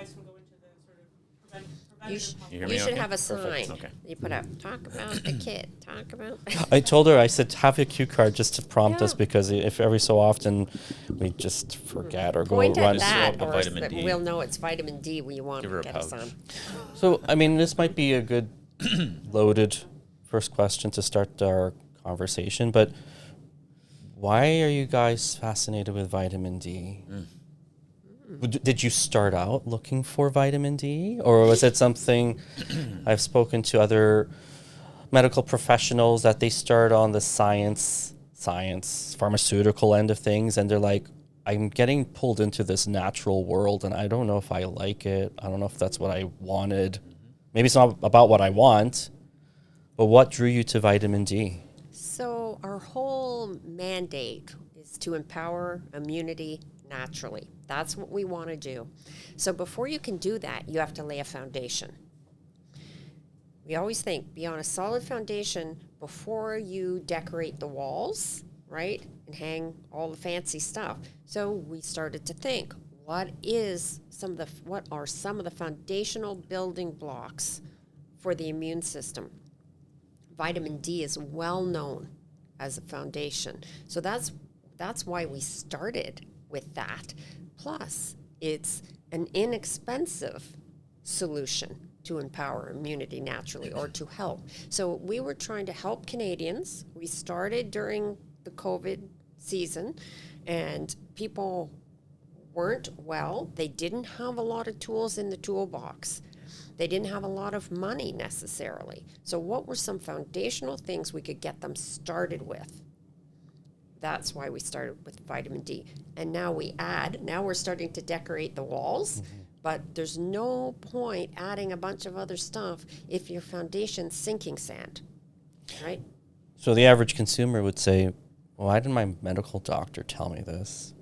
guys can go into the sort of preventative. You should okay? have a sign. Perfect. Okay. You put up, talk about the kid, talk about. I told her, I said, have a cue card just to prompt us, Yeah. because if every so often we just forget or Point go run. at that, up a or vitamin D. we'll know it's vitamin D we want Give to her a get us pouch. on. So, I mean, this might be a good loaded first question to start our conversation, but why are you guys fascinated with vitamin D? Did you start out looking for vitamin D, or was it something I've spoken to other medical professionals that they start on the science, pharmaceutical end of things, and they're like, I'm getting pulled into this natural world, and I don't know if I like it. I don't know if that's what I wanted. Maybe it's not about what I want, but what drew you to vitamin D? So our whole mandate is to empower immunity naturally. That's what we want to do. So before you can do that, you have to lay a foundation. We always think, be on a solid foundation before you decorate the walls, right? And hang all the fancy stuff. So we started to think, what are some of the foundational building blocks for the immune system? Vitamin D is well known as a foundation. So that's why we started with that. Plus, it's an inexpensive solution to empower immunity naturally, or to help. So we were trying to help Canadians. We started during the COVID season, and people weren't well. They didn't have a lot of tools in the toolbox. They didn't have a lot of money necessarily. So what were some foundational things we could get them started with? That's why we started with vitamin D. And now we're starting to decorate the walls, but there's no point adding a bunch of other stuff if your foundation's sinking sand, right? So the average consumer would say, why didn't my medical doctor tell me this?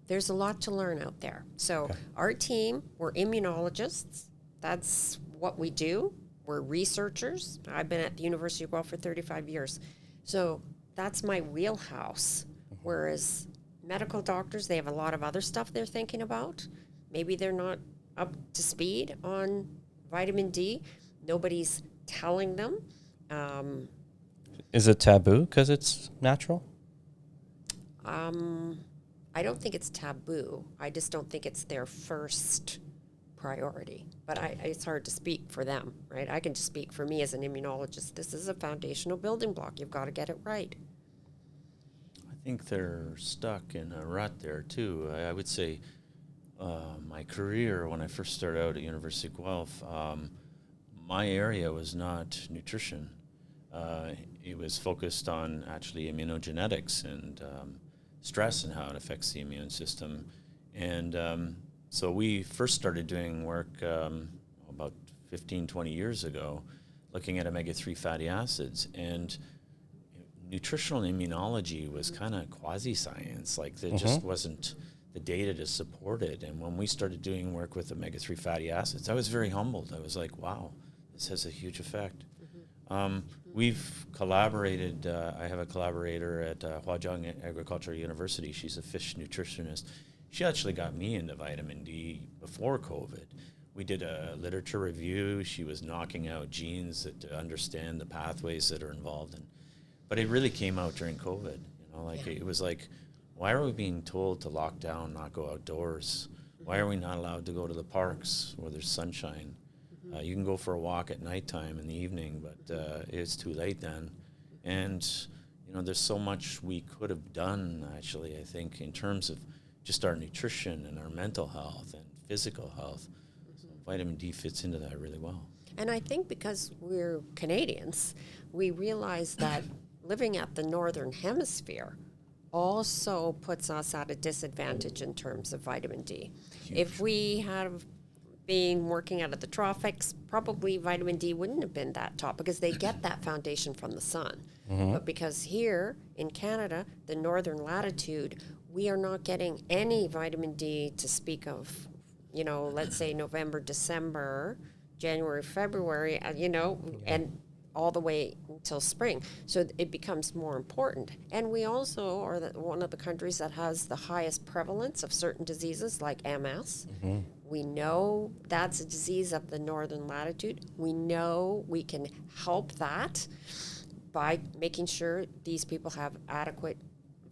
There's a lot to learn out there. So our team, we're immunologists. That's what we do. We're researchers. I've been at the University of Guelph for 35 years. So that's my wheelhouse. Whereas medical doctors, they have a lot of other stuff they're thinking about. Maybe they're not up to speed on vitamin D. Nobody's telling them. Is it taboo because it's natural? I don't think it's taboo. I just don't think it's their first priority. But it's hard to speak for them, right? I can just speak for me as an immunologist. This is a foundational building block. You've got to get it right. I think they're stuck in a rut there too. I would say my career, when I first started out at University of Guelph, my area was not nutrition. It was focused on actually immunogenetics and stress and how it affects the immune system. And so we first started doing work about 15, 20 years ago, looking at omega-3 fatty acids. And nutritional immunology was kind of quasi-science. Like there just wasn't the data to support it. And when we started doing work with omega-3 fatty acids, I was very humbled. I was like, wow, this has a huge effect. We've collaborated. I have a collaborator at Huazhong Agricultural University. She's a fish nutritionist. She actually got me into vitamin D before COVID. We did a literature review. She was knocking out genes to understand the pathways that are involved in. But it really came out during COVID. It was like, why are we being told to lock down, not go outdoors? Why are we not allowed to go to the parks where there's sunshine? You can go for a walk at nighttime in the evening, but it's too late then. And, there's so much we could have done, actually, I think, in terms of just our nutrition and our mental health and physical health. So vitamin D fits into that really well. And I think because we're Canadians, we realize that living at the northern hemisphere also puts us at a disadvantage in terms of vitamin D. Huge. If we have been working out of the tropics, probably vitamin D wouldn't have been that top because they get that foundation from the sun. But because here in Canada, the northern latitude, we are not getting any vitamin D to speak of, let's say November, December, January, February, and all the way until spring. So it becomes more important. And we also are one of the countries that has the highest prevalence of certain diseases like MS. We know that's a disease of the northern latitude. We know we can help that by making sure these people have adequate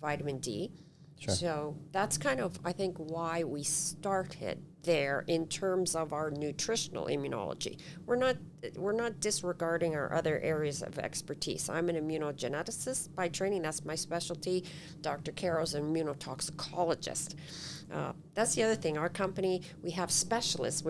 vitamin D. Sure. So that's kind of, I think, why we started there in terms of our nutritional immunology. We're not disregarding our other areas of expertise. I'm an immunogeneticist by training. That's my specialty. Dr. Karrow's an immunotoxicologist. That's the other thing. Our company, we have specialists.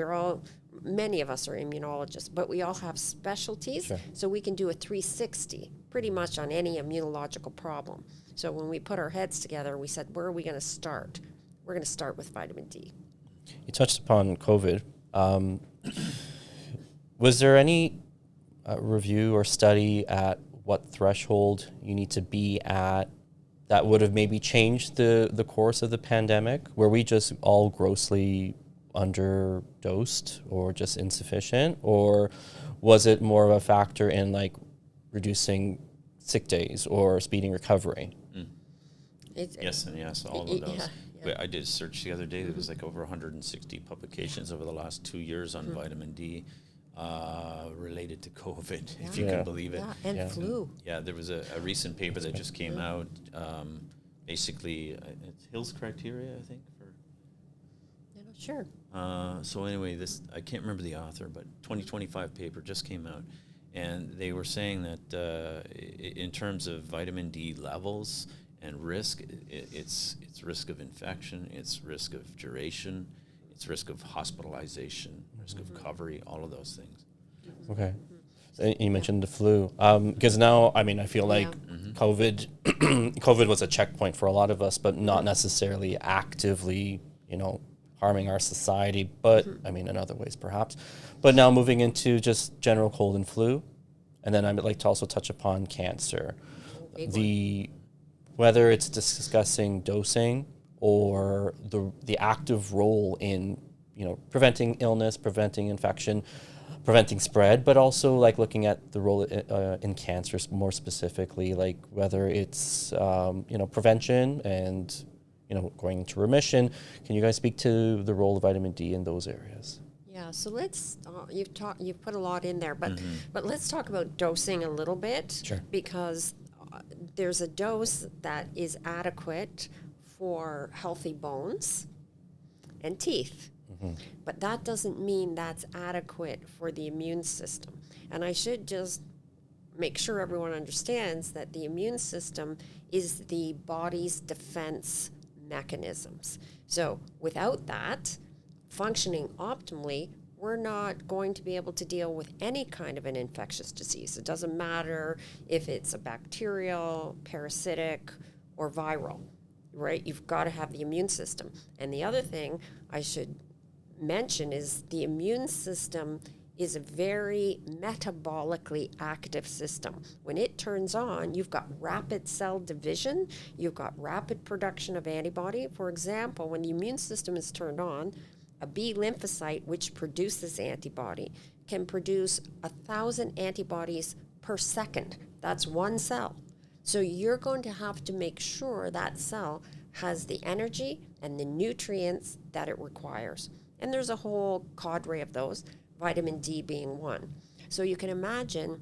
Many of us are immunologists, but we all have specialties. Sure. So we can do a 360 pretty much on any immunological problem. So when we put our heads together, we said, where are we going to start? We're going to start with vitamin D. You touched upon COVID. Was there any review or study at what threshold you need to be at that would have maybe changed the course of the pandemic? Were we just all grossly underdosed or just insufficient? Or was it more of a factor in like reducing sick days or speeding recovery? Yes and yes, all of those. Yeah. I did a search the other day. There was like over 160 publications over the last 2 years on vitamin D related to COVID, if you can believe it. Yeah, and flu. Yeah, there was a recent paper that just came out. Basically, it's Hill's criteria, I think. Sure. So anyway, I can't remember the author, but 2025 paper just came out, and they were saying that in terms of vitamin D levels and risk, it's risk of infection, it's risk of duration, it's risk of hospitalization, risk of recovery, all of those things. Okay. So you mentioned the flu. Because now, I mean, I feel like COVID was a checkpoint for a lot of us, but not necessarily actively, harming our society, but I mean, in other ways perhaps. But now moving into just general cold and flu, and then I would like to also touch upon cancer. Whether it's discussing dosing or the active role in, preventing illness, preventing infection, preventing spread, but also like looking at the role in cancer more specifically, like whether it's, prevention and, going into remission. Can you guys speak to the role of vitamin D in those areas? Yeah, so let's, you've put a lot in there, but let's talk about dosing a little bit. Sure. Because there's a dose that is adequate for healthy bones and teeth. But that doesn't mean that's adequate for the immune system. And I should just make sure everyone understands that the immune system is the body's defense mechanisms. So without that functioning optimally, we're not going to be able to deal with any kind of an infectious disease. It doesn't matter if it's a bacterial, parasitic, or viral, right? You've got to have the immune system. And the other thing I should mention is the immune system is a very metabolically active system. When it turns on, you've got rapid cell division, you've got rapid production of antibody. For example, when the immune system is turned on, a B lymphocyte, which produces antibody, can produce 1,000 antibodies per second. That's one cell. So you're going to have to make sure that cell has the energy and the nutrients that it requires. And there's a whole cadre of those, vitamin D being one. So you can imagine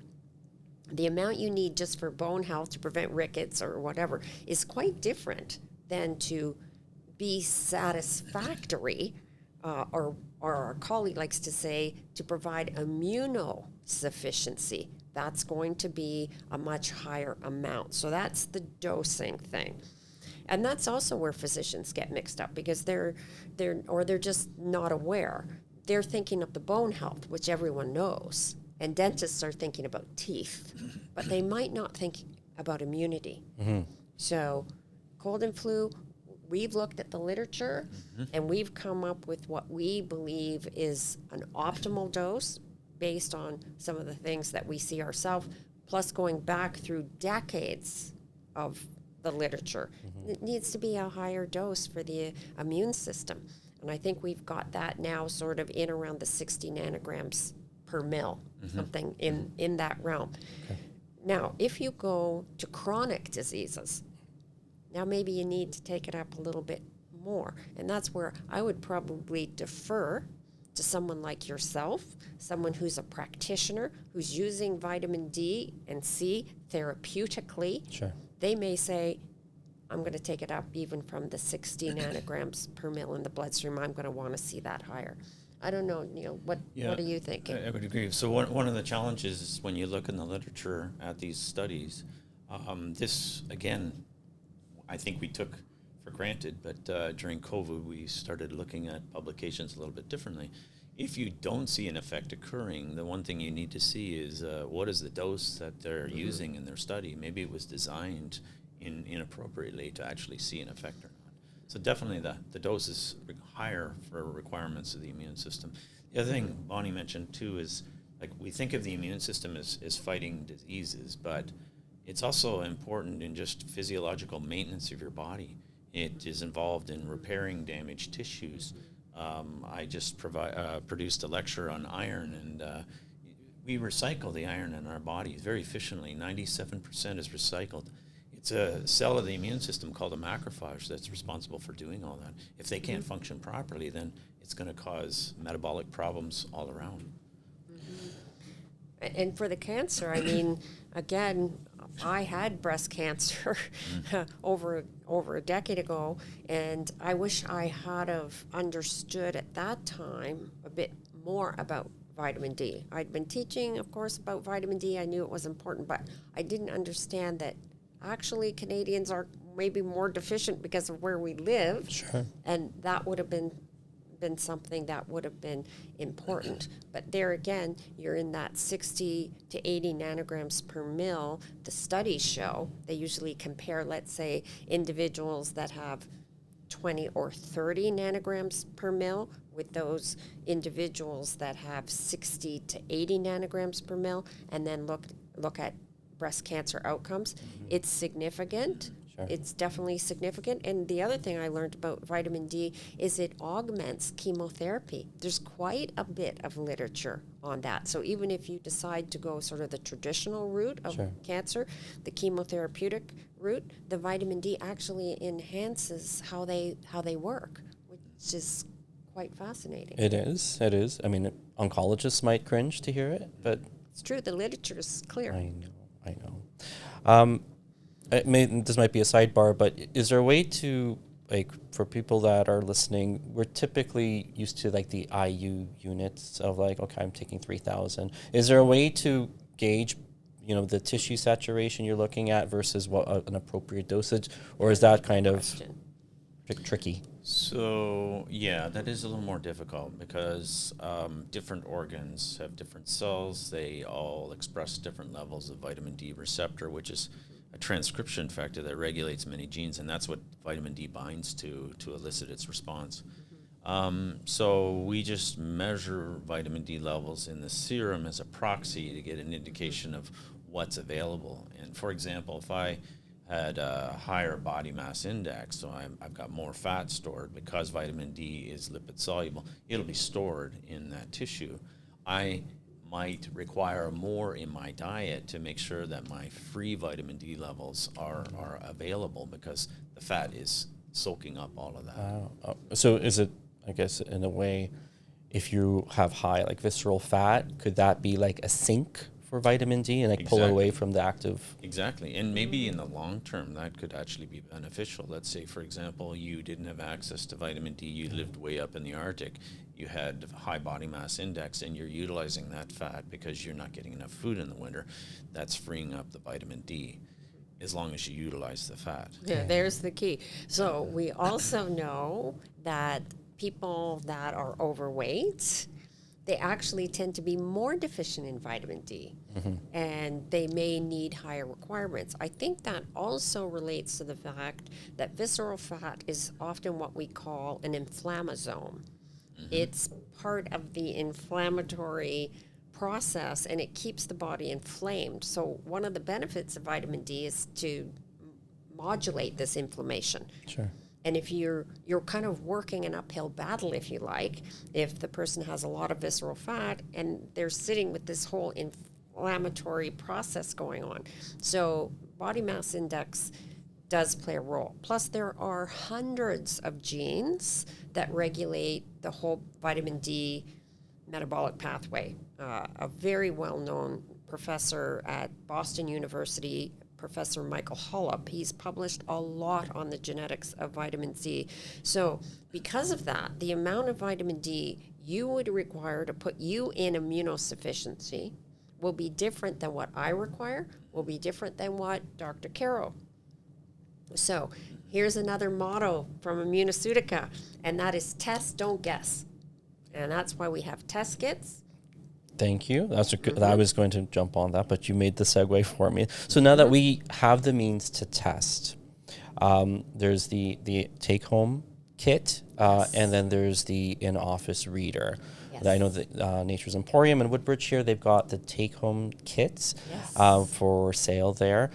the amount you need just for bone health to prevent rickets or whatever is quite different than to be satisfactory, or our colleague likes to say, to provide immunosufficiency. That's going to be a much higher amount. So that's the dosing thing. And that's also where physicians get mixed up because they're just not aware. They're thinking of the bone health, which everyone knows, and dentists are thinking about teeth, but they might not think about immunity. So cold and flu, we've looked at the literature and we've come up with what we believe is an optimal dose based on some of the things that we see ourselves, plus going back through decades of the literature. It needs to be a higher dose for the immune system. And I think we've got that now sort of in around the 60 nanograms per mil, something in that realm. Okay. Now, if you go to chronic diseases, now maybe you need to take it up a little bit more. And that's where I would probably defer to someone like yourself, someone who's a practitioner, who's using vitamin D and C therapeutically, Sure. they may say, I'm going to take it up even from the 60 nanograms per mil in the bloodstream. I'm going to want to see that higher. I don't know, Neil, what are you thinking? I would agree. So one of the challenges is when you look in the literature at these studies, this, again, I think we took for granted, but during COVID, we started looking at publications a little bit differently. If you don't see an effect occurring, the one thing you need to see is what is the dose that they're using in their study. Maybe it was designed inappropriately to actually see an effect or not. So definitely the dose is higher for requirements of the immune system. The other thing Bonnie mentioned too is, like, we think of the immune system as fighting diseases, but it's also important in just physiological maintenance of your body. It is involved in repairing damaged tissues. I just produced a lecture on iron, and we recycle the iron in our bodies very efficiently. 97% is recycled. It's a cell of the immune system called a macrophage that's responsible for doing all that. If they can't function properly, then it's going to cause metabolic problems all around. And for the cancer, I mean, again, I had breast cancer over a decade ago, and I wish I had have understood at that time a bit more about vitamin D. I'd been teaching, of course, about vitamin D. I knew it was important, but I didn't understand that actually Canadians are maybe more deficient because of where we live. Sure. And that would have been something that would have been important. But there again, you're in that 60 to 80 nanograms per mil. The studies show, they usually compare, let's say, individuals that have 20 or 30 nanograms per mil with those individuals that have 60 to 80 nanograms per mil, and then look at breast cancer outcomes. It's significant. Sure. It's definitely significant. And the other thing I learned about vitamin D is it augments chemotherapy. There's quite a bit of literature on that. So even if you decide to go sort of the traditional route of Sure. cancer, the chemotherapeutic route, the vitamin D actually enhances how they work, which is quite fascinating. It is. I mean, oncologists might cringe to hear it, but It's true. The literature is clear. I know. This might be a sidebar, but is there a way to, like, for people that are listening, we're typically used to like the IU units of like, okay, I'm taking 3,000. Is there a way to gauge, the tissue saturation you're looking at versus what an appropriate dosage, or is that kind of tricky? So, yeah, that is a little more difficult because different organs have different cells. They all express different levels of vitamin D receptor, which is a transcription factor that regulates many genes, and that's what vitamin D binds to elicit its response. So we just measure vitamin D levels in the serum as a proxy to get an indication of what's available. And for example, if I had a higher body mass index, so I've got more fat stored because vitamin D is lipid soluble, it'll be stored in that tissue. I might require more in my diet to make sure that my free vitamin D levels are available because the fat is soaking up all of that. So is it, I guess, in a way, if you have high like visceral fat, could that be like a sink for vitamin D and like pull it away from the active? Exactly. And maybe in the long term that could actually be beneficial. Let's say, for example, you didn't have access to vitamin D, you lived way up in the Arctic, you had a high body mass index, and you're utilizing that fat because you're not getting enough food in the winter. That's freeing up the vitamin D as long as you utilize the fat. Yeah, there's the key. So we also know that people that are overweight, they actually tend to be more deficient in vitamin D, and they may need higher requirements. I think that also relates to the fact that visceral fat is often what we call an inflammasome. It's part of the inflammatory process, and it keeps the body inflamed. So one of the benefits of vitamin D is to modulate this inflammation. Sure. And if you're kind of working an uphill battle, if you like, if the person has a lot of visceral fat and they're sitting with this whole inflammatory process going on. So body mass index does play a role. Plus there are hundreds of genes that regulate the whole vitamin D metabolic pathway. A very well-known professor at Boston University, Professor Michael Hollup, he's published a lot on the genetics of vitamin D. So because of that, the amount of vitamin D you would require to put you in immunosufficiency will be different than what I require, will be different than what Dr. Karrow. So here's another motto from Immunoceutica, and that is test, don't guess. And that's why we have test kits. Thank you. That's a good, I was going to jump on that, but you made the segue for me. So now that we have the means to test, there's the take-home kit, and then there's the in-office reader. Yes. I know that Nature's Emporium in Woodbridge here, they've got the take-home kits for sale there.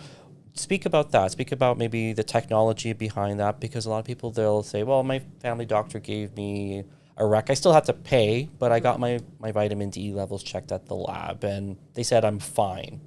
Speak about that. Speak about maybe the technology behind that, because a lot of people, they'll say, well, my family doctor gave me a rec. I still had to pay, but I got my vitamin D levels checked at the lab, and they said I'm fine.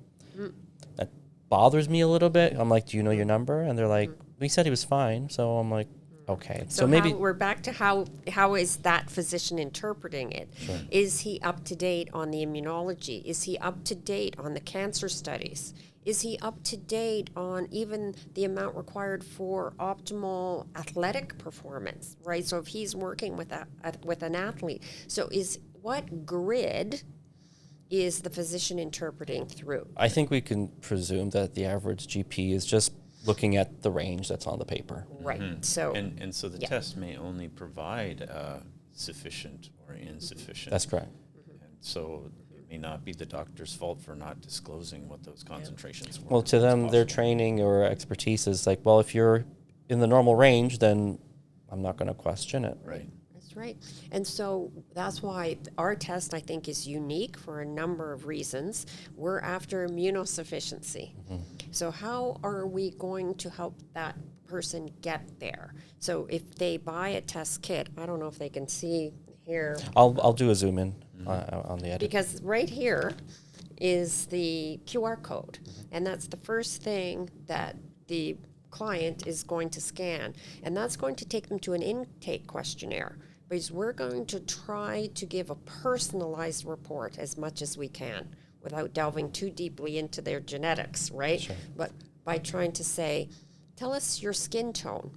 That bothers me a little bit. I'm like, do you know your number? And they're like, we said he was fine. So I'm like, okay. So maybe we're back to how is that physician interpreting it? Sure. Is he up to date on the immunology? Is he up to date on the cancer studies? Is he up to date on even the amount required for optimal athletic performance, right? So if he's working with an athlete, so what grid is the physician interpreting through? I think we can presume that the average GP is just looking at the range that's on the paper. Right. Mm-hmm. So and so the test may only provide sufficient or insufficient. That's correct. And so it may not be the doctor's fault for not disclosing what those concentrations were. Well, to them, their training or expertise is like, well, if you're in the normal range, then I'm not going to question it. Right. That's right. And so that's why our test, I think, is unique for a number of reasons. We're after immunosufficiency. So how are we going to help that person get there? So if they buy a test kit, I don't know if they can see here. I'll do a zoom in on the edit. Because right here is the QR code. And that's the first thing that the client is going to scan. And that's going to take them to an intake questionnaire, because we're going to try to give a personalized report as much as we can without delving too deeply into their genetics, right? Sure. But by trying to say, tell us your skin tone.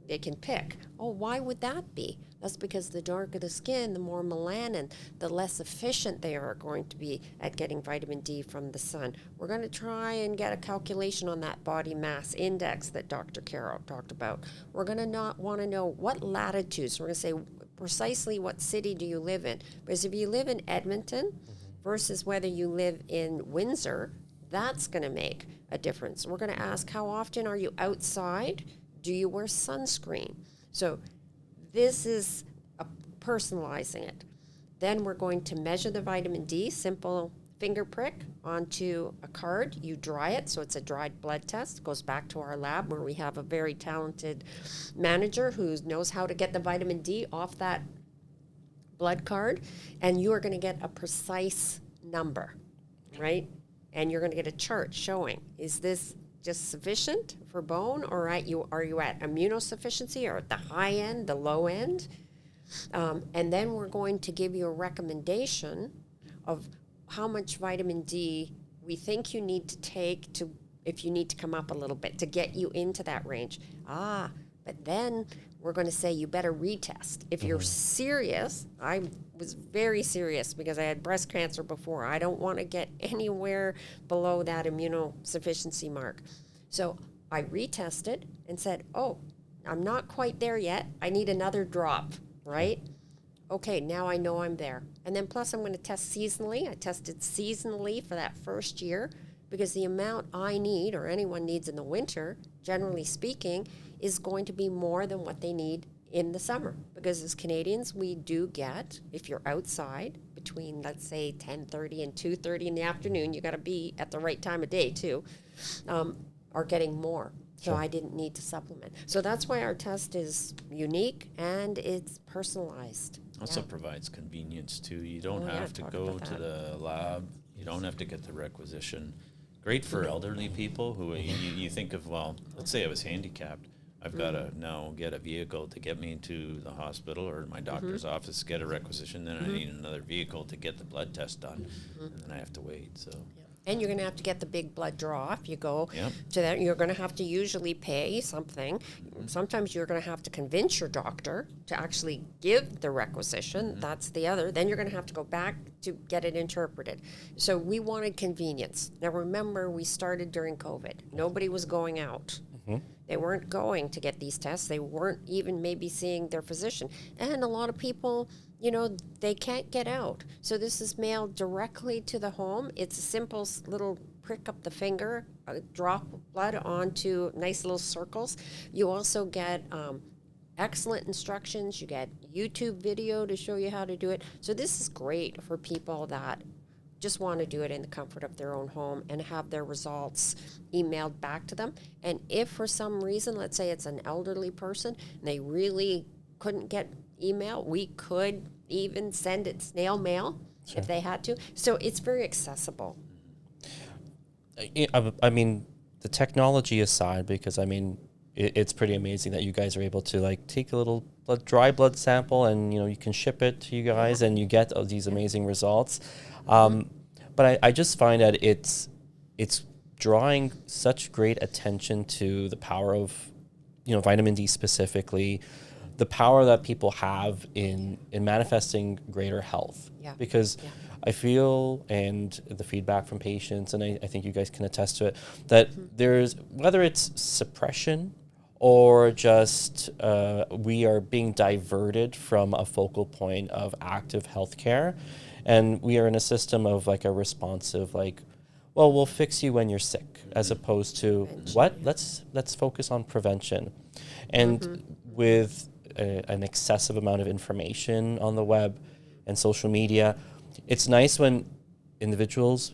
They can pick. Oh, why would that be? That's because the darker the skin, the more melanin, the less efficient they are going to be at getting vitamin D from the sun. We're going to try and get a calculation on that body mass index that Dr. Karrow talked about. We're going to not want to know what latitudes. We're going to say precisely what city do you live in. Because if you live in Edmonton versus whether you live in Windsor, that's going to make a difference. We're going to ask, how often are you outside? Do you wear sunscreen? So this is personalizing it. Then we're going to measure the vitamin D, simple finger prick onto a card. You dry it, so it's a dried blood test. It goes back to our lab where we have a very talented manager who knows how to get the vitamin D off that blood card. And you are going to get a precise number, right? And you're going to get a chart showing, is this just sufficient for bone, or are you at immunosufficiency, or at the high end, the low end? And then we're going to give you a recommendation of how much vitamin D we think you need to take if you need to come up a little bit to get you into that range. But then we're going to say you better retest. If you're serious, I was very serious because I had breast cancer before. I don't want to get anywhere below that immunosufficiency mark. So I retested and said, oh, I'm not quite there yet. I need another drop, right? Okay, now I know I'm there. And then plus I'm going to test seasonally. I tested seasonally for that first year because the amount I need, or anyone needs in the winter, generally speaking, is going to be more than what they need in the summer. Because as Canadians, we do get, if you're outside between, let's say, 10:30 and 2:30 in the afternoon, you got to be at the right time of day too, are getting more. So Sure. I didn't need to supplement. So that's why our test is unique and it's personalized. Also Yeah. provides convenience too. You don't Oh, yeah, have to talk go about to that. the lab. You don't have to get the requisition. Great for elderly people who you think of, well, let's say I was handicapped. I've got to now get a vehicle to get me to the hospital or my doctor's office, get a requisition. Then I need another vehicle to get the blood test done, and then I have to wait. So. And you're going to have to get the big blood draw. If you go Yep. to that, you're going to have to usually pay something. Sometimes you're going to have to convince your doctor to actually give the requisition. That's the other. Then you're going to have to go back to get it interpreted. So we wanted convenience. Now remember, we started during COVID. Nobody was going out. They weren't going to get these tests. They weren't even maybe seeing their physician. And a lot of people, you know, they can't get out. So this is mailed directly to the home. It's a simple little prick up the finger, a drop of blood onto nice little circles. You also get excellent instructions. You get YouTube video to show you how to do it. So this is great for people that just want to do it in the comfort of their own home and have their results emailed back to them. And if for some reason, let's say it's an elderly person, and they really couldn't get email, we could even send it snail mail if they had to. So it's very accessible. I mean, the technology aside, because I mean, it's pretty amazing that you guys are able to like take a little dry blood sample and, you know, you can ship it to you guys and you get these amazing results. But I just find that it's drawing such great attention to the power of, you know, vitamin D specifically, the power that people have in manifesting greater health. Yeah. Because I feel, and the feedback from patients, and I think you guys can attest to it, that there's, whether it's suppression or just we are being diverted from a focal point of active healthcare, and we are in a system of like a responsive, like, well, we'll fix you when you're sick, as opposed to let's focus on prevention. And with an excessive amount of information on the web and social media, it's nice when individuals,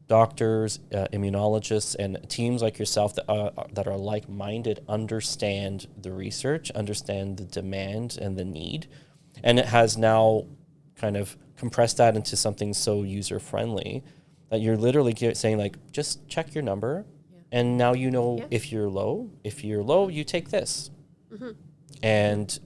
doctors, immunologists, and teams like yourself that are like-minded understand the research, understand the demand and the need, and it has now kind of compressed that into something so user-friendly that you're literally saying, like, just check your number, and now you know if you're low. If you're low, you take this, and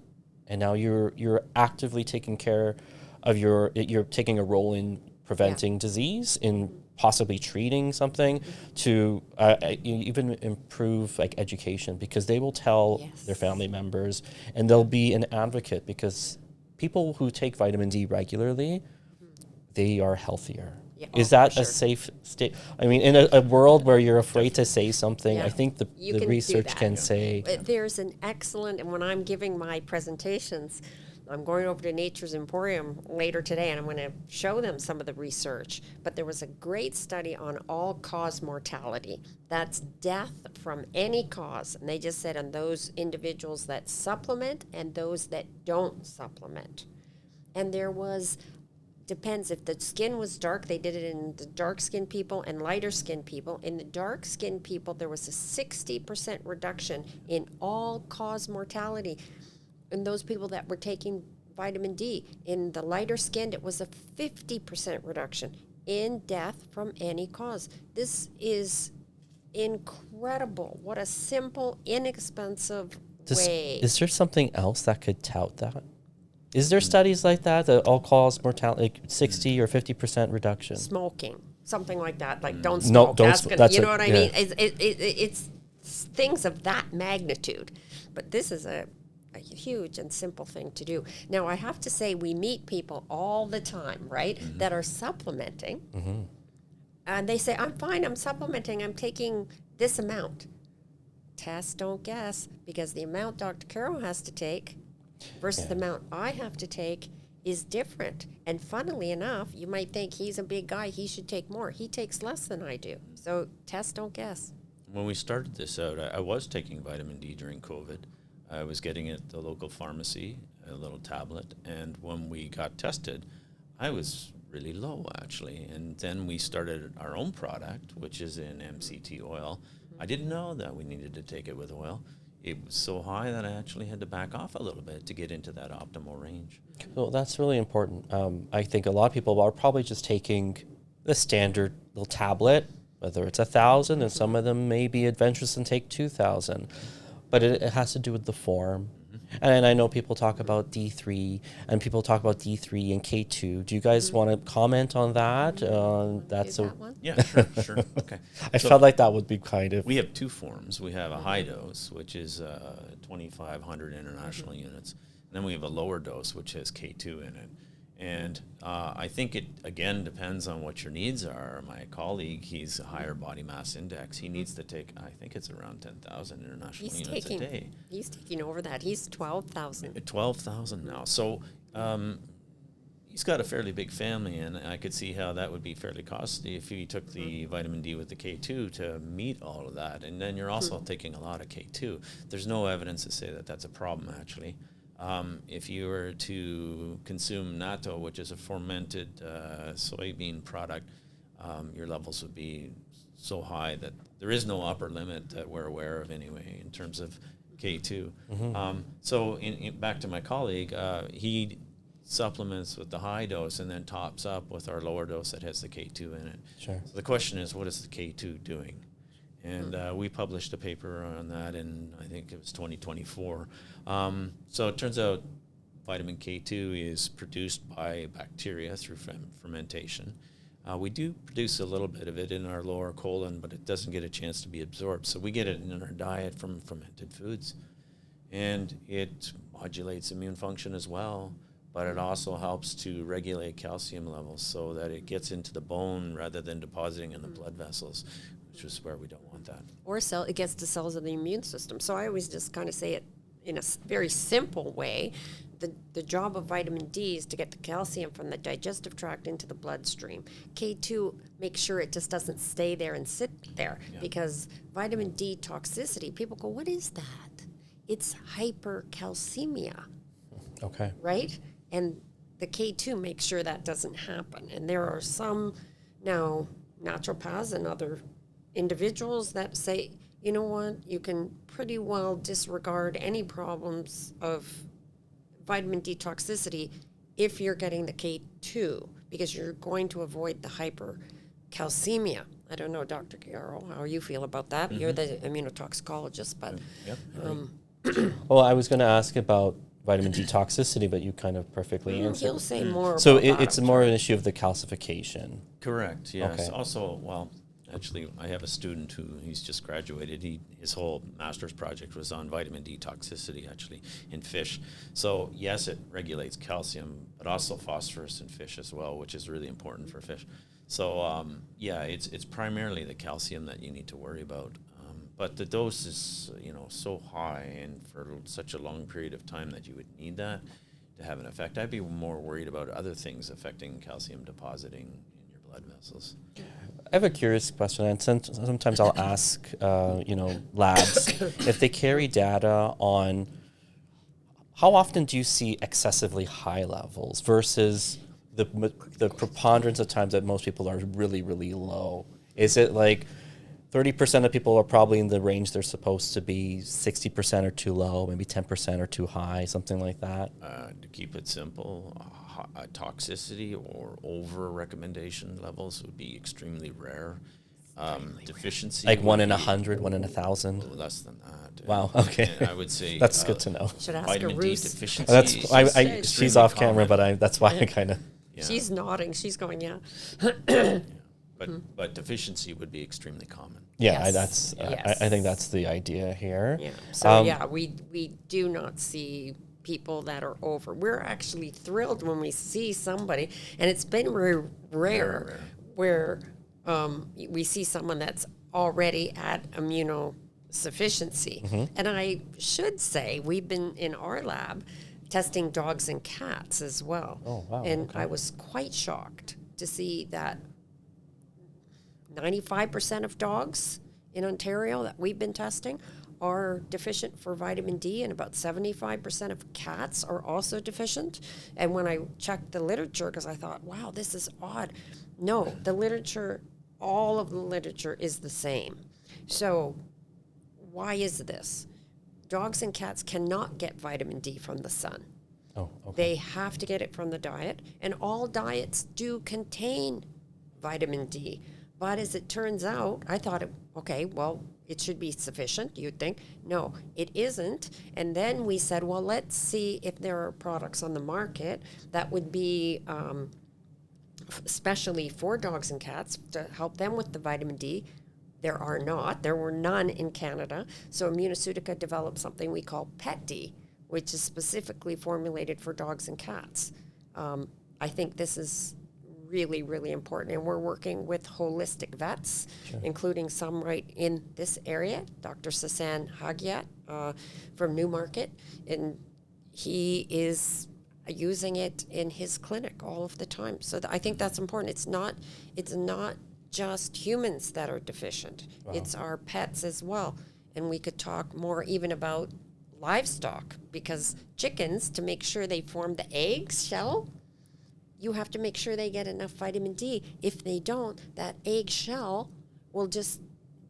now you're actively taking care of you're taking a role in preventing disease, in possibly treating something, to even improve like education, because they will tell their family members, and they'll be an advocate, because people who take vitamin D regularly, they are healthier. Yeah. Is that a safe state? I mean, in a world where you're afraid to say something, I think the research can say. There's an excellent, and when I'm giving my presentations, I'm going over to Nature's Emporium later today, and I'm going to show them some of the research. But there was a great study on all-cause mortality. That's death from any cause. And they just said on those individuals that supplement and those that don't supplement. And there was, depends, if the skin was dark, they did it in the dark-skinned people and lighter-skinned people. In the dark-skinned people, there was a 60% reduction in all-cause mortality in those people that were taking vitamin D. In the lighter skinned, it was a 50% reduction in death from any cause. This is incredible. What a simple, inexpensive way. Is there something else that could tout that? Is there studies like that all-cause mortality, like 60 or 50% reduction? Smoking, something like that. Like, don't smoke. No, You know what I mean? It's things of that magnitude. But this is a huge and simple thing to do. Now, I have to say, we meet people all the time, right, that are supplementing. And they say, I'm fine, I'm supplementing, I'm taking this amount. Test, don't guess, because the amount Dr. Karrow has to take versus the amount I have to take is different. And funnily enough, you might think he's a big guy, he should take more. He takes less than I do. So test, don't guess. When we started this out, I was taking vitamin D during COVID. I was getting it at the local pharmacy, a little tablet, and when we got tested, I was really low, actually. And then we started our own product, which is in MCT oil. I didn't know that we needed to take it with oil. It was so high that I actually had to back off a little bit to get into that optimal range. Well, that's really important. I think a lot of people are probably just taking the standard little tablet, whether it's 1,000, and some of them may be adventurous and take 2,000. but it has to do with the form. And I know people talk about D3 and people talk about D3 and K2. Do you guys want to comment on that? That's Do that one? Yeah, sure. Okay. I felt like that would be kind of. We have two forms. We have a high dose, which is 2,500 international units. And then we have a lower dose, which has K2 in it. And I think it, again, depends on what your needs are. My colleague, he's a higher body mass index. He needs to take, I think it's around 10,000 international units a day. He's taking over that. He's 12,000. 12,000 now. So he's got a fairly big family, and I could see how that would be fairly costly if he took the vitamin D with the K2 to meet all of that. And then you're also taking a lot of K2. There's no evidence to say that that's a problem, actually. If you were to consume natto, which is a fermented soybean product, your levels would be so high that there is no upper limit that we're aware of anyway in terms of K2. So back to my colleague, he supplements with the high dose and then tops up with our lower dose that has the K2 in it. Sure. So the question is, what is the K2 doing? And we published a paper on that in, I think it was 2024. So it turns out vitamin K2 is produced by bacteria through fermentation. We do produce a little bit of it in our lower colon, but it doesn't get a chance to be absorbed. So we get it in our diet from fermented foods. And it modulates immune function as well, but it also helps to regulate calcium levels so that it gets into the bone rather than depositing in the blood vessels, which is where we don't want that. Or it gets to cells of the immune system. So I always just kind of say it in a very simple way. The job of vitamin D is to get the calcium from the digestive tract into the bloodstream. K2 makes sure it just doesn't stay there and sit there, because vitamin D toxicity, people go, what is that? It's hypercalcemia. Okay. Right? And the K2 makes sure that doesn't happen. And there are some now naturopaths and other individuals that say, you know what, you can pretty well disregard any problems of vitamin D toxicity if you're getting the K2, because you're going to avoid the hypercalcemia. I don't know, Dr. Karrow, how you feel about that. You're the immunotoxicologist, but Well, I was going to ask about vitamin D toxicity, but you kind of perfectly answered. he'll say more So about that, it's I'm more sure. an issue of the calcification. Correct, yes. Okay. Also, well, actually, I have a student he's just graduated. His whole master's project was on vitamin D toxicity, actually, in fish. So, yes, it regulates calcium, but also phosphorus in fish as well, which is really important for fish. So, it's primarily the calcium that you need to worry about. But the dose is, so high and for such a long period of time that you would need that to have an effect. I'd be more worried about other things affecting calcium depositing in your blood vessels. I have a curious question, and sometimes I'll ask, labs if they carry data on how often do you see excessively high levels versus the preponderance of times that most people are really, really low. Is it like 30% of people are probably in the range they're supposed to be, 60% are too low, maybe 10% are too high, something like that? To keep it simple, toxicity or over recommendation levels would be extremely rare. Deficiency, like 1 in 100, 1 in 1,000? less than that. Wow, okay. And I would say that's good to know. Should ask vitamin D Ruth. deficiency. That's is she's extremely off camera, common. but that's why I kind of. Yeah. She's nodding. She's going, yeah. But deficiency would be extremely common. Yeah, Yes. I think that's the idea here. Yeah. So we do not see people that are over. We're actually thrilled when we see somebody, and it's been very rare where we see someone that's already at immunosufficiency. And I should say we've been in our lab testing dogs and cats as well. Oh, wow, And okay. I was quite shocked to see that 95% of dogs in Ontario that we've been testing are deficient for vitamin D, and about 75% of cats are also deficient. And when I checked the literature, because I thought, wow, this is odd. No, the literature, all of the literature is the same. So why is this? Dogs and cats cannot get vitamin D from the sun. Oh, okay. They have to get it from the diet, and all diets do contain vitamin D. But as it turns out, I thought, it should be sufficient, you'd think. No, it isn't. And then we said, well, let's see if there are products on the market that would be especially for dogs and cats to help them with the vitamin D. There are not. There were none in Canada. So Immunoceutica developed something we call Pet D, which is specifically formulated for dogs and cats. I think this is really, really important. And we're working with holistic vets, including some right in this area, Dr. Sasan Hagyat from Newmarket. And he is using it in his clinic all of the time. So I think that's important. It's not just humans that are deficient. Wow. It's our pets as well. And we could talk more even about livestock, because chickens, to make sure they form the egg shell, you have to make sure they get enough vitamin D. If they don't, that egg shell will just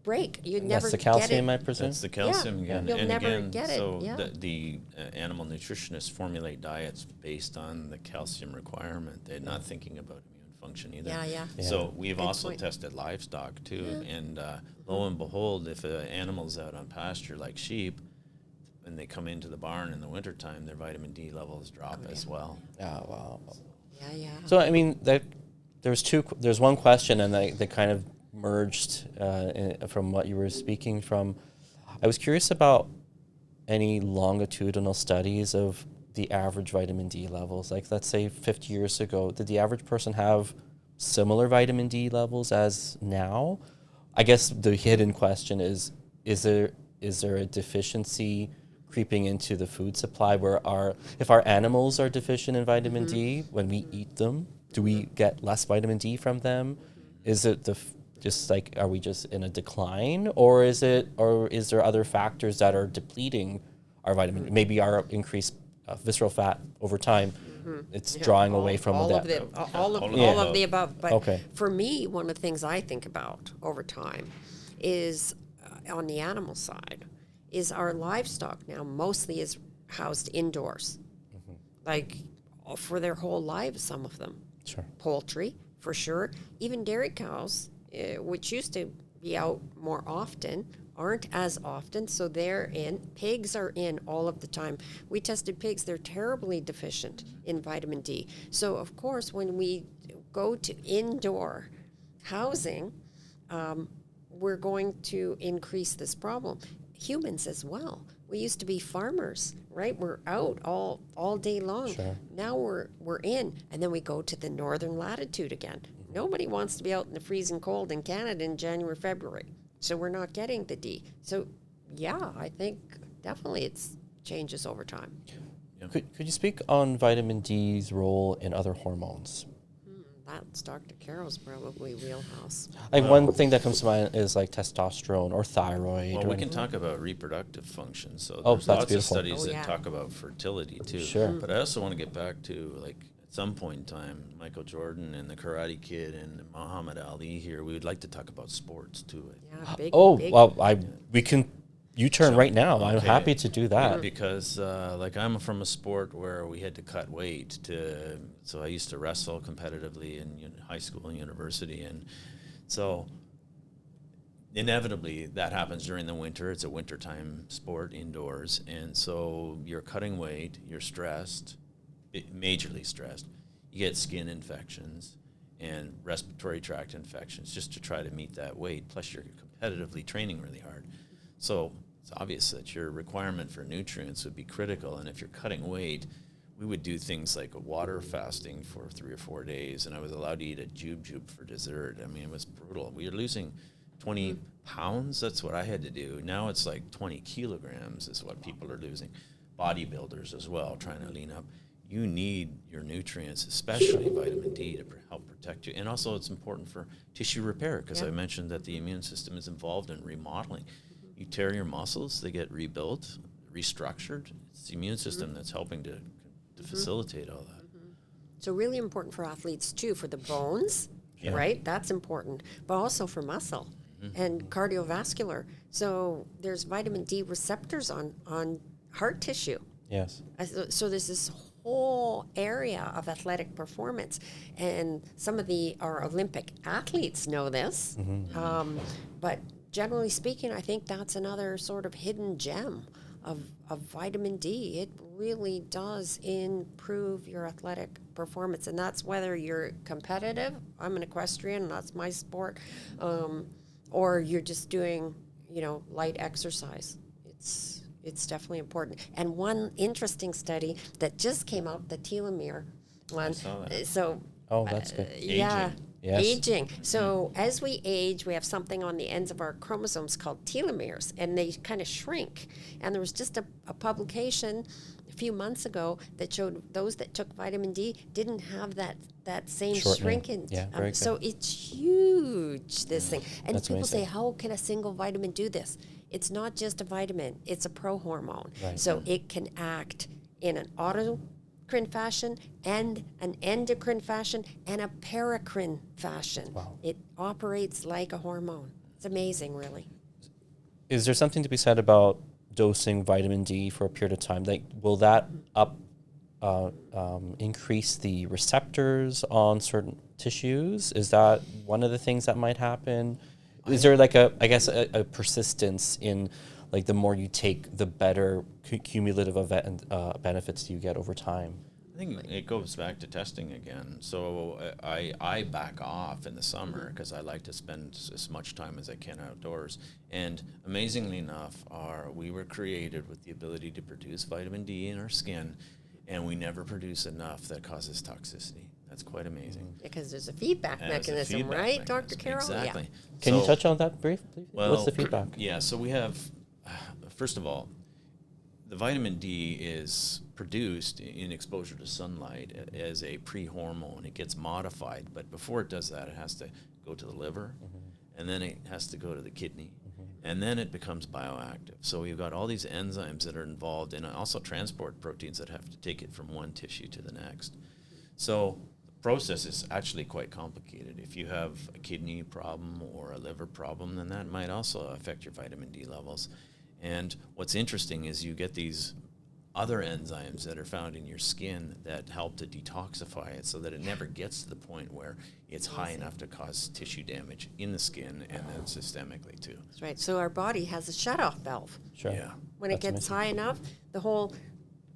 break. You'd never That's the calcium, get I it. presume? That's the calcium again. You'll and never again, get it. so Yeah. the animal nutritionists formulate diets based on the calcium requirement. They're not thinking about immune function either. Yeah. So we've Good also point. tested livestock too. And lo and behold, if an animal's out on pasture like sheep, when they come into the barn in the wintertime, their vitamin D levels drop as well. Oh, wow. Yeah. So, I mean, there's one question, and they kind of merged from what you were speaking from. I was curious about any longitudinal studies of the average vitamin D levels. Like, let's say 50 years ago, did the average person have similar vitamin D levels as now? I guess the hidden question is there a deficiency creeping into the food supply where if our animals are deficient in vitamin D when we eat them, do we get less vitamin D from them? Is it are we just in a decline, or is there other factors that are depleting our vitamin? Maybe our increased visceral fat over time, it's drawing away from all that. of all of the above. But for me, one of the things I think about over time is on the animal side is our livestock now mostly is housed indoors, like for their whole lives, some of them. Sure. Poultry, for sure. Even dairy cows, which used to be out more often, aren't as often, so they're in. Pigs are in all of the time. We tested pigs, they're terribly deficient in vitamin D. So, of course, when we go to indoor housing, we're going to increase this problem. Humans as well. We used to be farmers, right? We're out all day long. Sure. Now we're in, and then we go to the northern latitude again. Nobody wants to be out in the freezing cold in Canada in January, February. So we're not getting the D. So yeah, I think definitely it's changes over time. Yeah. Could you speak on vitamin D's role in other hormones? That's Dr. Karrow's probably wheelhouse. Like one thing that comes to mind is like testosterone or thyroid. Well, or we can talk about reproductive function. So Oh, there's that's lots beautiful. of studies Oh, that yeah. talk about fertility too. Sure. But I also want to get back to, like, at some point in time, Michael Jordan and the Karate Kid and Muhammad Ali here, we would like to talk about sports too. Yeah, big. Well, we can U-turn So, right now. I'm okay. happy to do that. Because like I'm from a sport where we had to cut weight so I used to wrestle competitively in high school and university, and so inevitably that happens during the winter. It's a wintertime sport indoors, and so you're cutting weight, you're stressed, majorly stressed. You get skin infections and respiratory tract infections just to try to meet that weight, plus you're competitively training really hard. So it's obvious that your requirement for nutrients would be critical, and if you're cutting weight, we would do things like a water fasting for 3 or 4 days, and I was allowed to eat a jube for dessert. I mean, it was brutal. We were losing 20 pounds. That's what I had to do. Now it's like 20 kilograms is what people are losing. Bodybuilders as well, trying to lean up. You need your nutrients, especially vitamin D, to help protect you. And also it's important for tissue repair, because I mentioned that the immune system is involved in remodeling. You tear your muscles, they get rebuilt, restructured. It's the immune system that's helping to facilitate all that. So really important for athletes too, for the bones, right? That's important, but also for muscle and cardiovascular. So there's vitamin D receptors on heart tissue. Yes. So there's this whole area of athletic performance, and some of our Olympic athletes know this, but generally speaking, I think that's another sort of hidden gem of vitamin D. It really does improve your athletic performance, and that's whether you're competitive. I'm an equestrian, and that's my sport, or you're just doing, light exercise. It's definitely important. And one interesting study that just came out, the telomere one. I saw that. So, Oh, that's good. yeah. Aging. Yes. Aging. So as we age, we have something on the ends of our chromosomes called telomeres, and they kind of shrink. And there was just a publication a few months ago that showed those that took vitamin D didn't have that same Shortening. shrinkage. Yeah, very good. So it's huge, this thing. And That's people say, amazing. how can a single vitamin do this? It's not just a vitamin, it's a prohormone. Right. So it can act in an autocrine fashion and an endocrine fashion and a paracrine fashion. Wow. It operates like a hormone. It's amazing, really. Is there something to be said about dosing vitamin D for a period of time? Like, will that increase the receptors on certain tissues? Is that one of the things that might happen? Is there like a persistence in, like, the more you take, the better cumulative benefits you get over time? I think it goes back to testing again. So I back off in the summer because I like to spend as much time as I can outdoors. And amazingly enough, we were created with the ability to produce vitamin D in our skin, and we never produce enough that causes toxicity. That's quite amazing. Because there's a feedback And it's a mechanism, feedback right, mechanism. Dr. Karrow? Exactly. Yeah. Can you So- touch on that briefly? Well, What's the feedback? Yeah, so we have, first of all, the vitamin D is produced in exposure to sunlight as a pre-hormone. It gets modified, but before it does that, it has to go to the liver, and then it has to go to the kidney, and then it becomes bioactive. So you've got all these enzymes that are involved, and also transport proteins that have to take it from one tissue to the next. So the process is actually quite complicated. If you have a kidney problem or a liver problem, then that might also affect your vitamin D levels. And what's interesting is you get these other enzymes that are found in your skin that help to detoxify it so that it never gets to the point where it's high enough to cause tissue damage in the skin and then systemically too. That's right. So our body has a shutoff valve. Sure. Yeah. When it That's gets amazing. high enough, the whole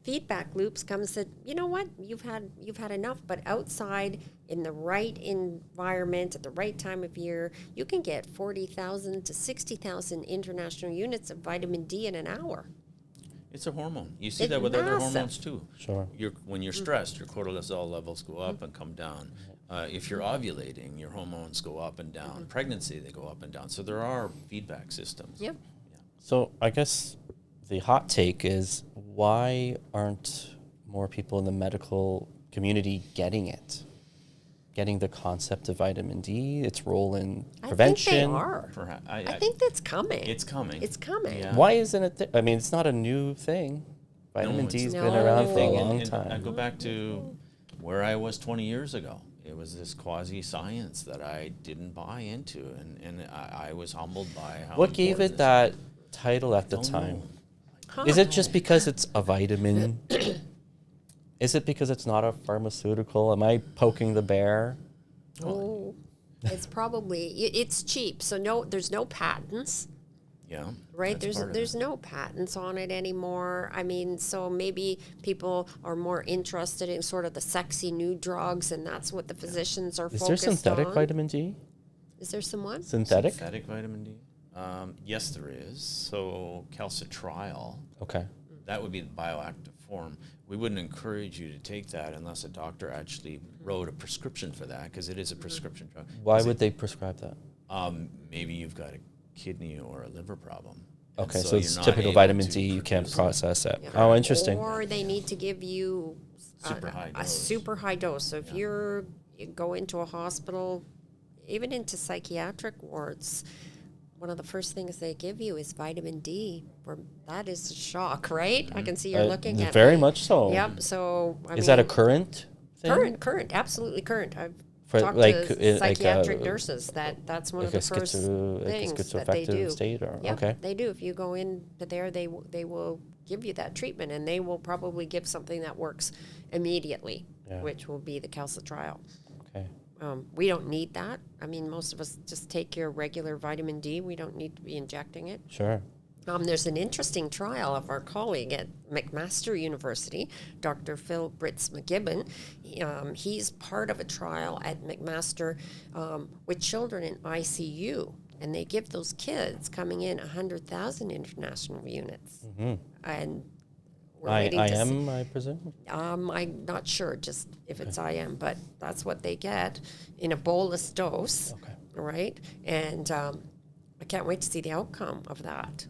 feedback loops comes that, you know what, you've had enough. But outside, in the right environment, at the right time of year, you can get 40,000 to 60,000 international units of vitamin D in an hour. It's a hormone. You see It's that with other massive. hormones too. Sure. When you're stressed, your cortisol levels go up and come down. If you're ovulating, your hormones go up and down. Pregnancy, they go up and down. So there are feedback systems. Yep. So I guess the hot take is, why aren't more people in the medical community getting the concept of vitamin D, its role in prevention? I think they are. Perhaps, I think that's coming. it's coming. It's coming. Yeah. Why isn't it? I mean, it's not a new thing. Vitamin No, D's it's been around for a not. long And I time. go back to where I was 20 years ago. It was this quasi-science that I didn't buy into, and I was humbled by how What gave important it that title at the Don't time? know. Huh. Is it just because it's a vitamin? Is it because it's not a pharmaceutical? Am I poking the bear? Oh, it's probably it's cheap. So there's no patents, Yeah. right? that's part of There's it. no patents on it anymore. I mean, so maybe people are more interested in sort of the sexy new drugs, and that's what the physicians are Is focused there synthetic on. vitamin D? Is there someone? Synthetic? Synthetic vitamin D? Yes, there is. So calcitriol, Okay. that would be the bioactive form. We wouldn't encourage you to take that unless a doctor actually wrote a prescription for that, because it is a prescription drug. Why 'Cause would they prescribe that? maybe you've got a kidney or a liver problem. And Okay, so you're it's not typical able vitamin to D, you can't produce it. process it. Yeah. Oh, interesting. Or they need to give you Super high a dose. super high dose. So if Yeah. you go into a hospital, even into psychiatric wards, one of the first things they give you is vitamin D. That is a shock, right? I can see you're looking at Very me. much so. Yep. So Is that a current thing? current, absolutely current. I've For, talked like, to like psychiatric a- nurses that's one Like of a the first things that they schizoaffective do. state? Or, Yeah, okay. they do. If you go in to there, they will give you that treatment, and they will probably give something that works immediately, Yeah. which will be the calcitriol. Okay. We don't need that. I mean, most of us just take your regular vitamin D. We don't need to be injecting it. Sure. There's an interesting trial of our colleague at McMaster University, Dr. Phil Britz McGibbon. He's part of a trial at McMaster with children in ICU, and they give those kids coming in 100,000 international units. And we're waiting to see. I presume? I'm not sure just if it's IM, but that's what they get in a bolus dose, right? And I can't wait to see the outcome of that.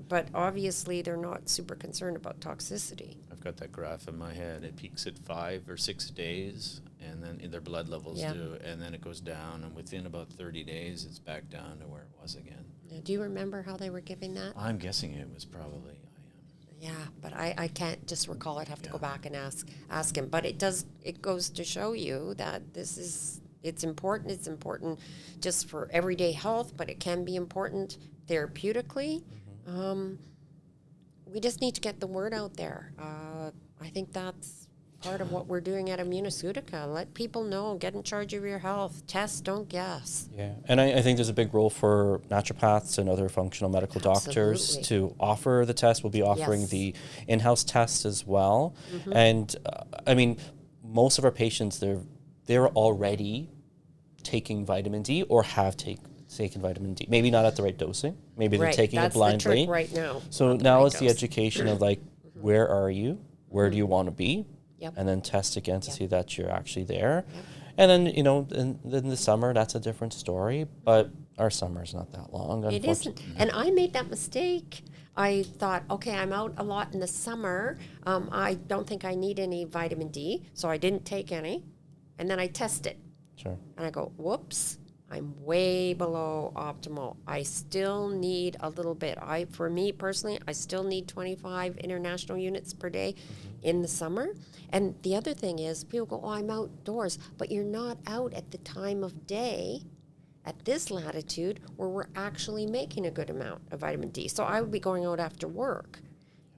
But obviously, they're not super concerned about toxicity. I've got that graph in my head. It peaks at 5 or 6 days, and then their blood levels do, and then it goes down, and within about 30 days, it's back down to where it was again. Now, do you remember how they were giving that? I'm guessing it was probably IM. Yeah, but I can't just recall. I'd have to go back and ask him. But it goes to show you that it's important. It's important just for everyday health, but it can be important therapeutically. We just need to get the word out there. I think that's part of what we're doing at Immunoceutica. Let people know, get in charge of your health. Test, don't guess. Yeah, and I think there's a big role for naturopaths and other functional medical doctors Absolutely. to offer the test. We'll be offering Yes. the in-house test as well. And I mean, most of our patients, they're already taking vitamin D or have taken vitamin D. Maybe not at the right dosing. Maybe they're taking That's it blindly. the trick right now. So Not the now right it's the dose. education of like, where are you? Where do you want to be? Yep. And then test again to Yep. see that you're actually there. Yep. And then, in the summer, that's a different story. But our summer's not that long, It unfortunately. isn't. And I made that mistake. I thought, okay, I'm out a lot in the summer. I don't think I need any vitamin D, so I didn't take any. And then I test it. Sure. And I go, whoops, I'm way below optimal. I still need a little bit. For me personally, I still need 25 international units per day in the summer. And the other thing is, people go, oh, I'm outdoors. But you're not out at the time of day at this latitude where we're actually making a good amount of vitamin D. So I would be going out after work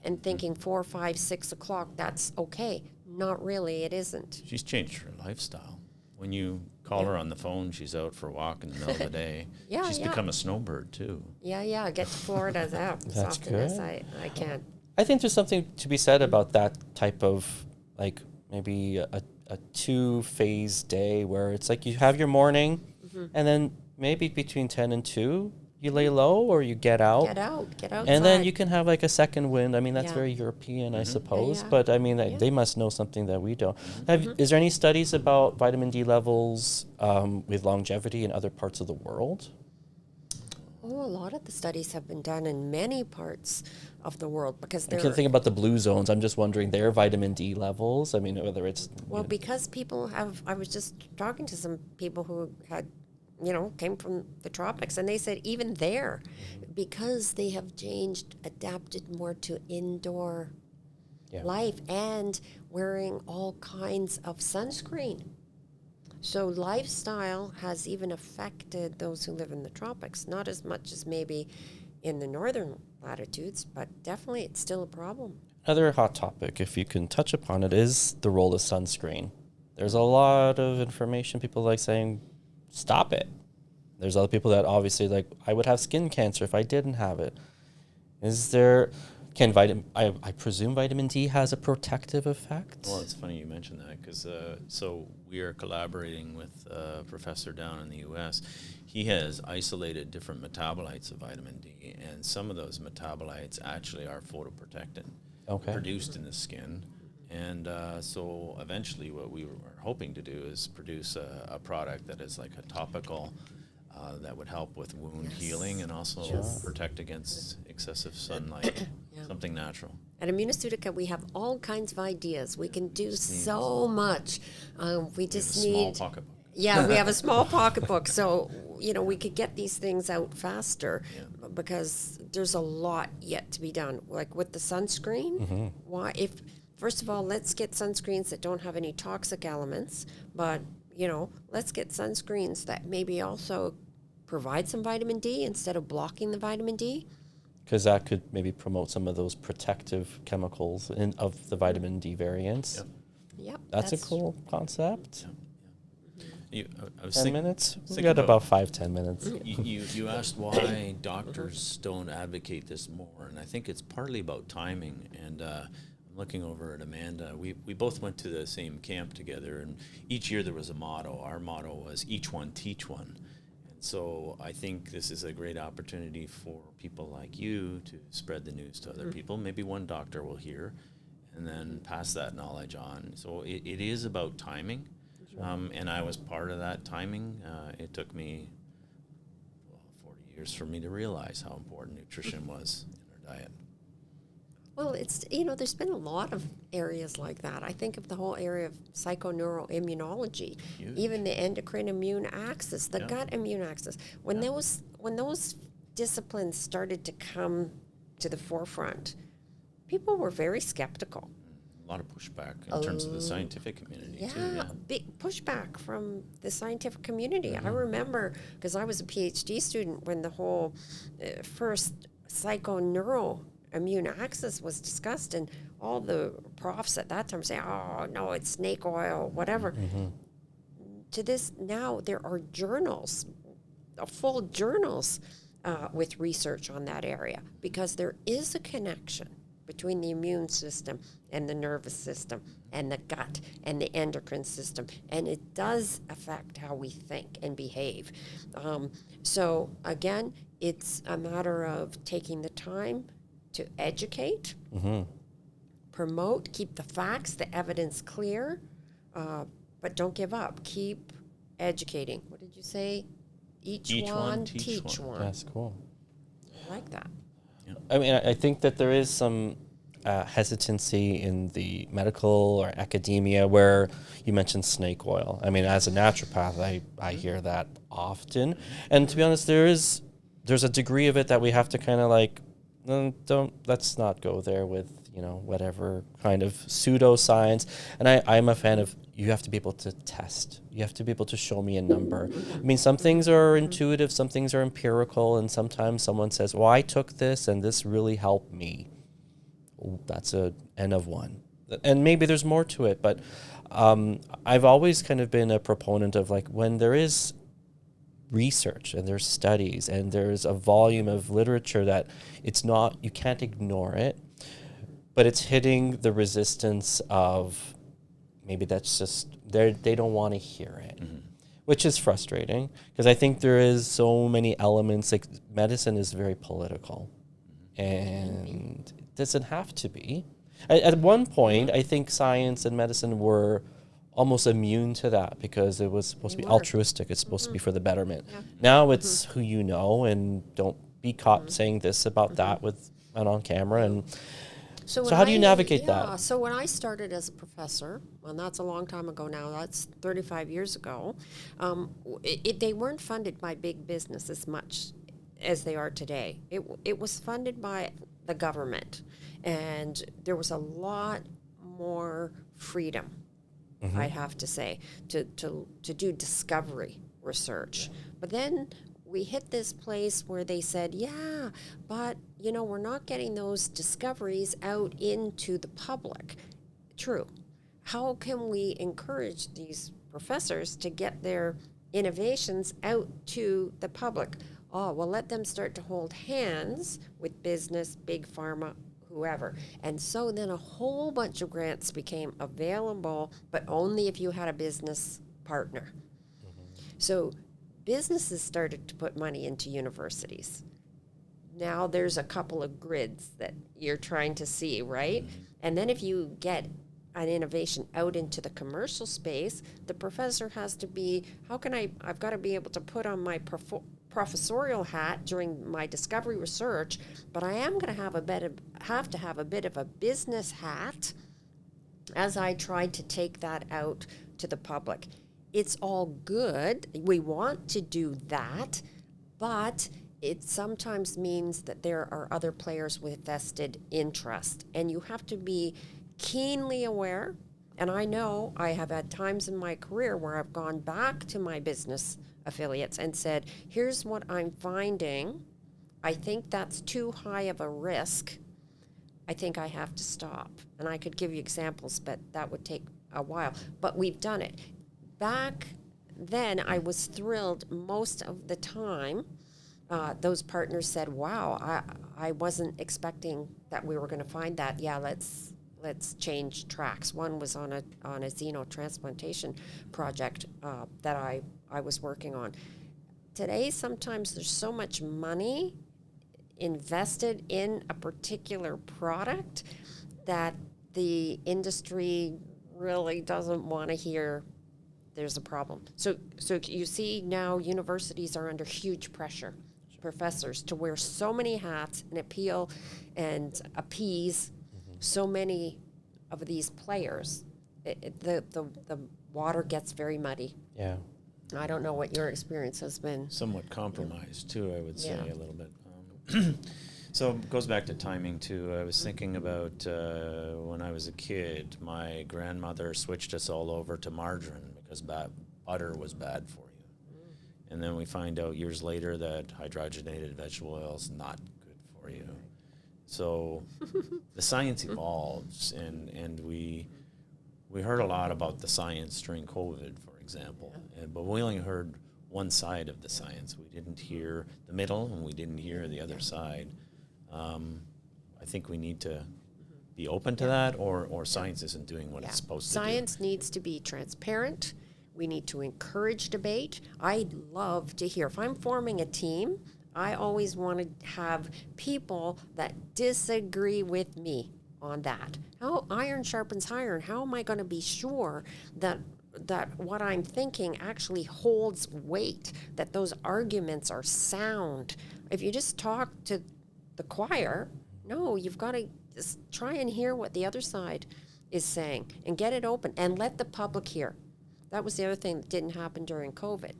and thinking 4, 5, 6 o'clock, that's okay. Not really, it isn't. She's changed her lifestyle. When you call her on the phone, she's out for a walk in the middle of the day. Yeah, She's yeah. become a snowbird, too. Yeah, get to Florida as That's often as good. I can. I think there's something to be said about that type of, like, maybe a 2-phase day where it's like you have your morning and then maybe between 10 and 2, you lay low or you get out. Get outside. And then you can have like a second wind. I mean, that's Yeah. very European, I suppose. Yeah. But I mean, Yeah. they must know something that we don't. Is there any studies about vitamin D levels with longevity in other parts of the world? Oh, a lot of the studies have been done in many parts of the world because I they're can't think about the blue zones. I'm just wondering their vitamin D levels. I mean, whether it's well because people have. I was just talking to some people who had, came from the tropics, and they said even there, because they have changed, adapted more to indoor life and wearing all kinds of sunscreen. So lifestyle has even affected those who live in the tropics, not as much as maybe in the northern latitudes, but definitely it's still a problem. Another hot topic, if you can touch upon it, is the role of sunscreen. There's a lot of information people like saying, stop it. There's other people that obviously like, I would have skin cancer if I didn't have it. I presume vitamin D has a protective effect? Well, it's funny you mentioned that because so we are collaborating with a professor down in the U.S. He has isolated different metabolites of vitamin D, and some of those metabolites actually are photoprotectant, produced in the skin. And so eventually what we were hoping to do is produce a product that is like a topical that would help with wound healing and also protect against excessive sunlight, something natural. At Immunoceutica, we have all kinds of ideas. We can do so much. We just We have a need... small pocketbook. Yeah, we have a small pocketbook, so we could get these things out faster because there's a lot yet to be done. Like with the sunscreen, first of all, let's get sunscreens that don't have any toxic elements, but let's get sunscreens that maybe also provide some vitamin D instead of blocking the vitamin D. Because that could maybe promote some of those protective chemicals of the vitamin D variants. Yep. That's a cool concept. I was 10 thinking, minutes? We thinking got about- about 5-10 minutes. you asked why doctors don't advocate this more, and I think it's partly about timing. And I'm looking over at Amanda. We both went to the same camp together, and each year there was a motto. Our motto was "Each one, teach one." And so I think this is a great opportunity for people like you to spread the news to other people. Maybe one doctor will hear, and then pass that knowledge on. So it is about timing. And I was part of that timing. It took me 40 years for me to realize how important nutrition was in our diet. Well, it's, there's been a lot of areas like that. I think of the whole area of psychoneuroimmunology, Huge. even the endocrine immune axis, the Yeah. gut immune axis. When those disciplines started to come to the forefront, people were very skeptical. A lot of pushback in terms of the scientific community too. Yeah, Yeah. big pushback from the scientific community. I remember, because I was a PhD student when the whole first psychoneuroimmune axis was discussed, and all the profs at that time say, "Oh no, it's snake oil, whatever." To this now, there are journals, full journals, with research on that area, because there is a connection between the immune system and the nervous system and the gut and the endocrine system, and it does affect how we think and behave. So again, it's a matter of taking the time to educate, promote, keep the facts, the evidence clear, but don't give up. Keep educating. What did you say? Each one, teach one. That's cool. I like that. I mean, I think that there is some hesitancy in the medical or academia where you mentioned snake oil. I mean, as a naturopath, I hear that often. And to be honest, there's a degree of it that we have to kind of like, let's not go there with, whatever kind of pseudoscience. And I'm a fan of, you have to be able to test. You have to be able to show me a number. I mean, some things are intuitive, some things are empirical, and sometimes someone says, well, I took this and this really helped me. That's a N of 1. And maybe there's more to it, but I've always kind of been a proponent of, like, when there is research and there's studies and there's a volume of literature that you can't ignore it, but it's hitting the resistance of maybe that's just, they don't want to hear it, which is frustrating, because I think there is so many elements, like medicine is very political, and it doesn't have to be. At one point, I think science and medicine were almost immune to that because it was supposed to be altruistic. It's supposed to be for the betterment. Yeah. Now it's who you know, and don't be caught saying this about that with and on camera. And so how do you navigate that? So when I started as a professor, and that's a long time ago now, that's 35 years ago, they weren't funded by big business as much as they are today. It was funded by the government, and there was a lot more freedom, I'd have to say, to do discovery research. But then we hit this place where they said, yeah, but, we're not getting those discoveries out into the public. True. How can we encourage these professors to get their innovations out to the public? Oh, well, let them start to hold hands with business, big pharma, whoever. And so then a whole bunch of grants became available, but only if you had a business partner. So businesses started to put money into universities. Now there's a couple of grids that you're trying to see, right? And then if you get an innovation out into the commercial space, the professor has to be, I've got to be able to put on my professorial hat during my discovery research, but I am going to have to have a bit of a business hat as I try to take that out to the public. It's all good. We want to do that, but it sometimes means that there are other players with vested interest, and you have to be keenly aware. And I know I have had times in my career where I've gone back to my business affiliates and said, here's what I'm finding. I think that's too high of a risk. I think I have to stop. And I could give you examples, but that would take a while. But we've done it. Back then I was thrilled most of the time. Those partners said, wow, I wasn't expecting that we were going to find that. Yeah, let's change tracks. One was on a xenotransplantation project that I was working on. Today, sometimes there's so much money invested in a particular product that the industry really doesn't want to hear there's a problem. So you see now universities are under huge pressure, professors, to wear so many hats and appeal and appease so many of these players. The water gets very muddy. Yeah. I don't know what your experience has been. Somewhat compromised too, I would say, Yeah. a little bit. So it goes back to timing too. I was thinking about when I was a kid, my grandmother switched us all over to margarine because butter was bad for you. And then we find out years later that hydrogenated vegetable oil is not good for you. So the science evolves, and we heard a lot about the science during COVID, for example, but we only heard one side of the science. We didn't hear the middle, and we didn't hear the other side. I think we need to be open to that, or science isn't doing what it's supposed to do. Science needs to be transparent. We need to encourage debate. I'd love to hear. If I'm forming a team, I always want to have people that disagree with me on that. How iron sharpens iron. How am I going to be sure that what I'm thinking actually holds weight, that those arguments are sound? If you just talk to the choir, no, you've got to just try and hear what the other side is saying and get it open and let the public hear. That was the other thing that didn't happen during COVID.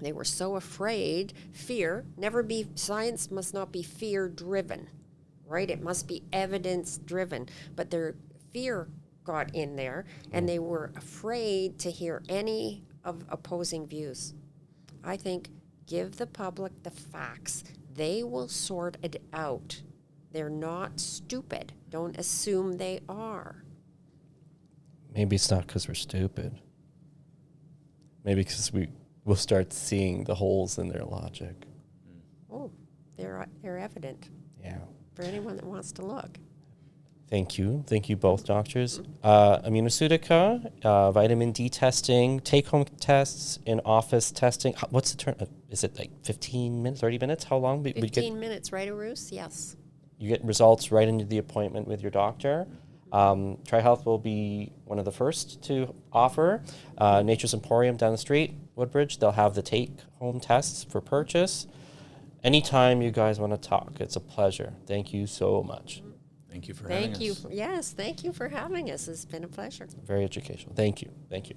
They were so afraid. Science must not be fear-driven, right? It must be evidence-driven. But their fear got in there, and they were afraid to hear any of opposing views. I think give the public the facts. They will sort it out. They're not stupid. Don't assume they are. Maybe it's not because we're stupid. Maybe because we'll start seeing the holes in their logic. Oh, they're evident Yeah. for anyone that wants to look. Thank you. Thank you both, doctors. Immunoceutica, vitamin D testing, take-home tests, in-office testing. What's the term? Is it like 15 minutes, 30 minutes? How long? 15 minutes, right, Arus? Yes. You get results right into the appointment with your doctor. TriHealth will be one of the first to offer. Nature's Emporium down the street, Woodbridge, they'll have the take-home tests for purchase. Anytime you guys want to talk, it's a pleasure. Thank you so much. Thank you for having us. Thank you. Yes, thank you for having us. It's been a pleasure. Very educational. Thank you. Thank you.